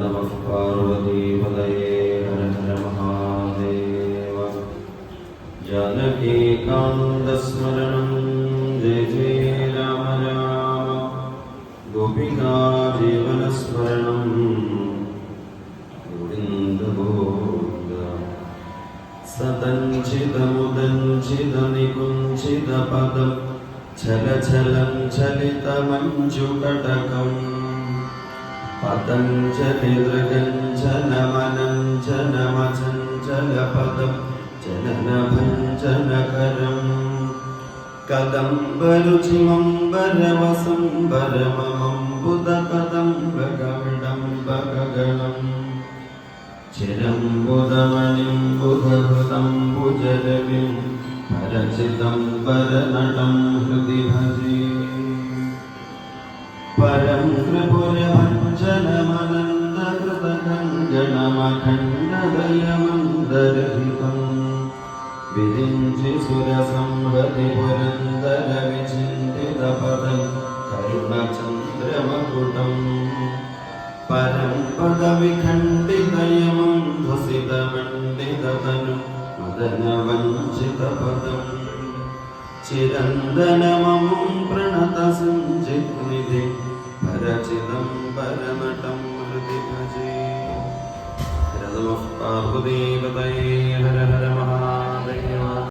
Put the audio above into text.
നമഃ പാർവതീപതയേ ഹര ഹര മഹാദേവ. ജാനകീകാന്തസ്മരണം ജയ ജയ രാമ രാമ. ഗോപികാ ജീവനസ്മരണം ഗോവിന്ദ ഗോവിന്ദ. സതഞ്ഛിതമുദഞ്ഛിതനികുഞ്ചിതപദം ഛലഛലം ചലിതമഞ്ജുകടകം പതഞ്ജലിദൃഗഞ്ജനമനഞ്ജനമചഞ്ചലപദം ജനനഭഞ്ജനകരം കദംബരുചിമംബരമസംബരമമംബുദകദംബകവിഡംബകഗണം ചിരംബുദമണിം ബുധഭൃതം ഭുജരവിം പരചിദംബരനടം ഹൃദി ഭജേ. പരം ത്രിപുരമഞ്ജനമനന്തകൃതകങ്കണമഖണ്ഡദയമന്തരഹിതം വിരിഞ്ചി സുരസംഹതി പുരന്തരവിചിന്തിതപദം കരുണചന്ദ്രമകുടം. പരം പദവിഖണ്ഡിതയമം ധ്വസിതമണ്ഡിതതനും മദനവഞ്ചിതപദം ചിരന്തനമമും പ്രണതസഞ്ജിത്നിധി പരചിദംബരനടം ഹൃദി ഭജേ. നമഃ പാർവതീപതയേ